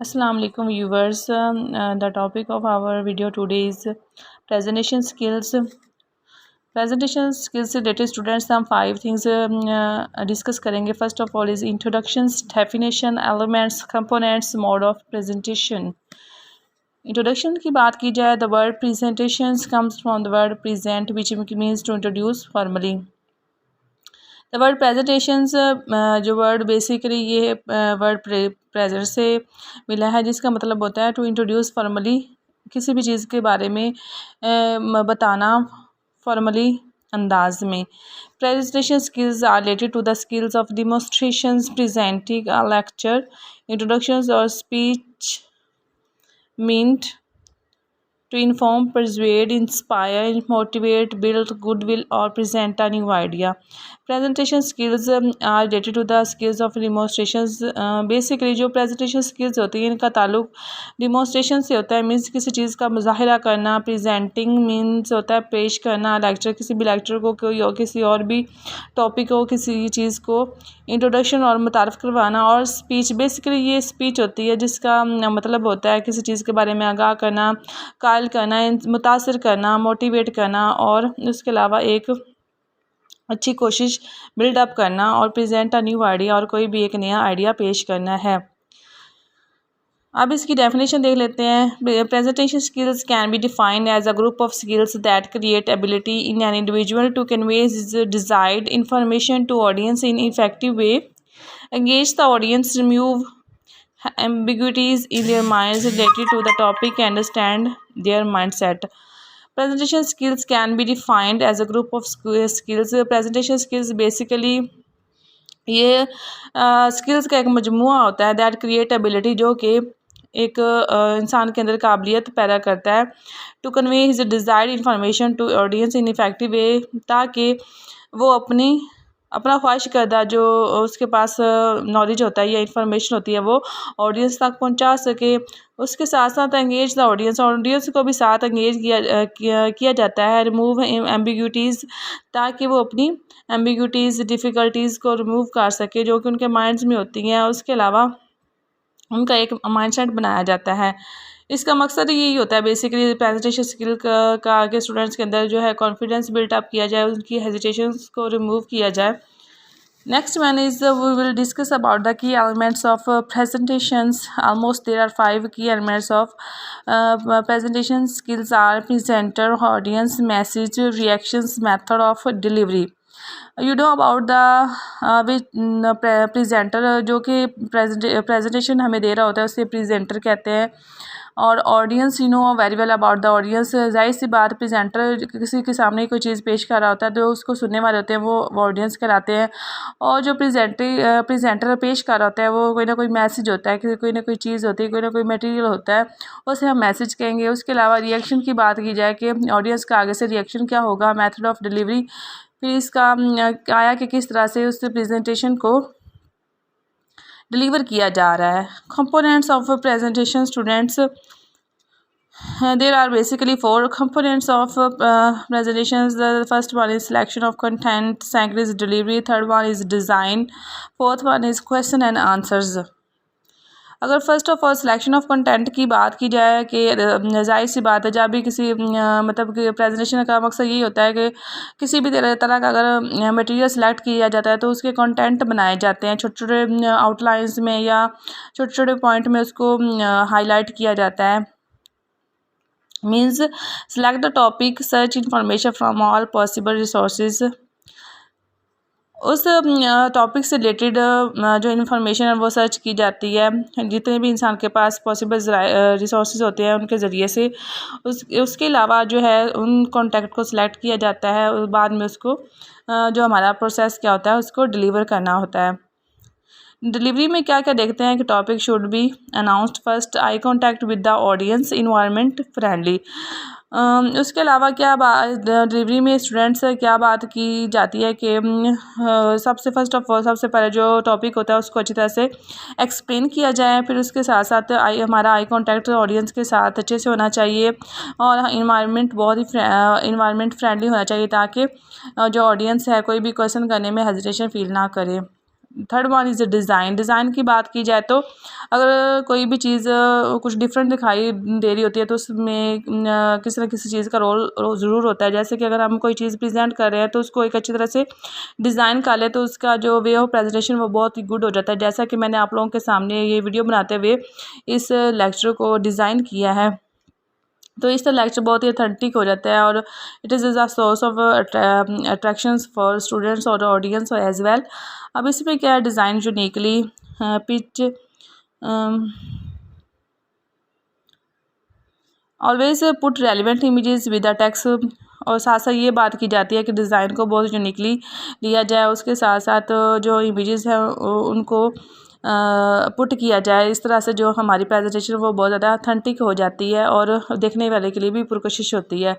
Assalamu alaikum viewers. The topic of our video today is presentation skills. Presentation skills से related students हम 5 things discuss करेंगे. First of all is introductions, definition, elements, components, mode of presentation. Introduction की बात की जाए, the word presentations comes from the word present, which means to introduce formally. The word presentations जो word basically ये word present से मिला है, जिसका मतलब होता है टू इंट्रोड्यूस फॉर्मली, किसी भी चीज़ के बारे में बताना फॉर्मली अंदाज में. Presentation skills are related to the skills of demonstrations, presenting a lecture, introductions और speech meant to inform, persuade, inspire, motivate, build goodwill or present a new idea. Presentation skills are related to the skills of demonstrations. Basically जो presentation skills होती हैं इनका ताल्लुक demonstration से होता है. Means किसी चीज़ का मुज़ाहिरा करना. presenting मीन्स होता है पेश करना. lecture किसी भी lecture को कोई और किसी और भी टॉपिक को किसी चीज़ को इंट्रोडक्शन और मुतारफ़ करवाना. और स्पीच बेसिकली ये स्पीच होती है जिसका मतलब होता है किसी चीज़ के बारे में आगाह करना, कायल करना, मुतासर करना, मोटिवेट करना और उसके अलावा एक अच्छी कोशिश बिल्डअप करना और प्रेजेंट अ न्यू आइडिया और कोई भी एक नया आइडिया पेश करना है. अब इसकी डेफिनेशन देख लेते हैं. Presentation skills can be defined as a group of skills that create ability in an individual to convey desired information to audience in effective way, engage the audience, remove ambiguities in their minds related to the topic, understand their mindset. Presentation skills can be defined as a group of skills. Presentation skills basically ये skills का एक मजमूआ होता है that create ability, जो कि एक इंसान के अंदर काबिलियत पैदा करता है to convey his desired information to audience in effective way, ताकि वो अपना ख्वाहिश करदा जो उसके पास नॉलेज होता है या इंफॉर्मेशन होती है वो ऑडियंस तक पहुंचा सके. उसके साथ साथ एंगेज द ऑडियंस को भी साथ एंगेज किया जाता है. रिमूव एम्बिग्यूटीज़, ताकि वो अपनी एम्बिग्यूटीज़ डिफ़िकल्टीज़ को रिमूव कर सके जो कि उनके माइंड्स में होती हैं. उसके अलावा उनका एक माइंडसेट बनाया जाता है. इसका मकसद यही होता है बेसिकली प्रेजेंटेशन स्किल का के स्टूडेंट्स के अंदर जो है कॉन्फिडेंस बिल्टअप किया जाए, उनकी हेजिटेशंस को रिमूव किया जाए. Next one is we will discuss about the key elements of presentations. Almost there are 5 key elements of presentation skills are presenter, audience, message, reactions, method of delivery. You know about the presenter, जो कि presentation हमें दे रहा होता है उसे presenter कहते हैं. और audience, you know very well about the audience. जाहिर सी बात, प्रेजेंटर किसी के सामने कोई चीज़ पेश कर रहा होता है तो उसको सुनने वाले होते हैं वो ऑडियंस कहलाते हैं. और जो प्रेजेंटर पेश कर रहा होता है वो कोई ना कोई मैसेज होता है, कोई ना कोई चीज़ होती है, कोई ना कोई मटेरियल होता है, उसे हम मैसेज कहेंगे. उसके अलावा रिएक्शन की बात की जाए कि ऑडियंस का आगे से रिएक्शन क्या होगा, मेथड ऑफ डिलीवरी, फिर इसका आया कि किस तरह से उस प्रेजेंटेशन को डिलीवर किया जा रहा है. Components of presentation students, there are basically 4 components of presentations. The first one is selection of content, second is delivery, third one is design, fourth one is question and answers. अगर first of all selection of content की बात की जाए कि जाहिर सी बात है जब भी किसी मतलब कि प्रेजेंटेशन का मकसद यही होता है कि किसी भी तरह का अगर मटेरियल सेलेक्ट किया जाता है तो उसके कंटेंट बनाए जाते हैं छोटे छोटे आउटलाइंस में या छोटे छोटे पॉइंट में उसको हाईलाइट किया जाता है. Means select the topic, search information from all possible resources. उस टॉपिक से रिलेटेड जो इन्फॉर्मेशन है वो सर्च की जाती है जितने भी इंसान के पास पॉसिबल रिसोर्सेज होते हैं उनके ज़रिए से. उसके अलावा जो है उन कॉन्टैक्ट को सिलेक्ट किया जाता है और बाद में उसको जो हमारा प्रोसेस क्या होता है उसको डिलीवर करना होता है. डिलीवरी में क्या क्या देखते हैं कि topic should be announced first, eye contact with the audience, environment friendly. उसके अलावा क्या डिलीवरी में स्टूडेंट्स से क्या बात की जाती है कि सबसे फर्स्ट ऑफ ऑल सबसे पहले जो टॉपिक होता है उसको अच्छी तरह से एक्सप्लेन किया जाए. फिर उसके साथ साथ हमारा आई कॉन्टैक्ट ऑडियंस के साथ अच्छे से होना चाहिए और इन्वायरमेंट बहुत ही इन्वायरमेंट फ्रेंडली होना चाहिए ताकि जो ऑडियंस है कोई भी क्वेश्चन करने में हेजिटेशन फील ना करे. Third one is design. Design की बात की जाए तो अगर कोई भी चीज़ कुछ डिफरेंट दिखाई दे रही होती है तो उसमें किसी न किसी चीज़ का रोल ज़रूर होता है। जैसे कि अगर हम कोई चीज़ प्रेजेंट कर रहे हैं तो उसको एक अच्छी तरह से डिज़ाइन कर ले तो उसका जो वे ऑफ प्रेजेंटेशन वो बहुत ही गुड हो जाता है। जैसा कि मैंने आप लोगों के सामने ये वीडियो बनाते हुए इस लेक्चर को डिज़ाइन किया है, तो इससे लेक्चर बहुत ही अथेंटिक हो जाता है और it is a source of attractions for students और ऑडियंस एज वेल। अब इसमें क्या है, design uniquely pitch always put relevant images with the text. और साथ साथ ये बात की जाती है कि डिज़ाइन को बहुत यूनिकली लिया जाए, उसके साथ साथ जो इमेजेस हैं उनको पुट किया जाए। इस तरह से जो हमारी प्रेजेंटेशन वो बहुत ज़्यादा अथेंटिक हो जाती है और देखने वाले के लिए भी पुरकशिश होती है।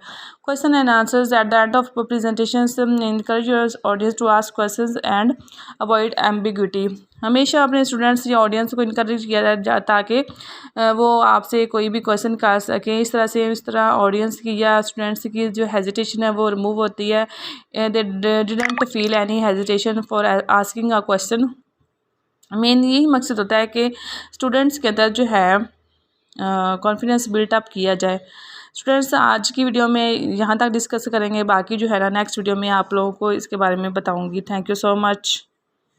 Question and answers at the end of presentation encourage your audience to ask questions and avoid ambiguity. हमेशा अपने स्टूडेंट्स या ऑडियंस को इनकरेज किया जाए ताकि वो आपसे कोई भी क्वेश्चन कर सकें। इस तरह ऑडियंस की या स्टूडेंट्स की जो हेजिटेशन है वो रिमूव होती है। They didn't feel any hesitation for asking a question. Main यही मकसद होता है कि स्टूडेंट्स के अंदर जो है कॉन्फिडेंस बिल्टअप किया जाए। स्टूडेंट्स, आज की वीडियो में यहाँ तक डिस्कस करेंगे, बाकी जो है ना नेक्स्ट वीडियो में आप लोगों को इसके बारे में बताऊँगी। Thank you so much.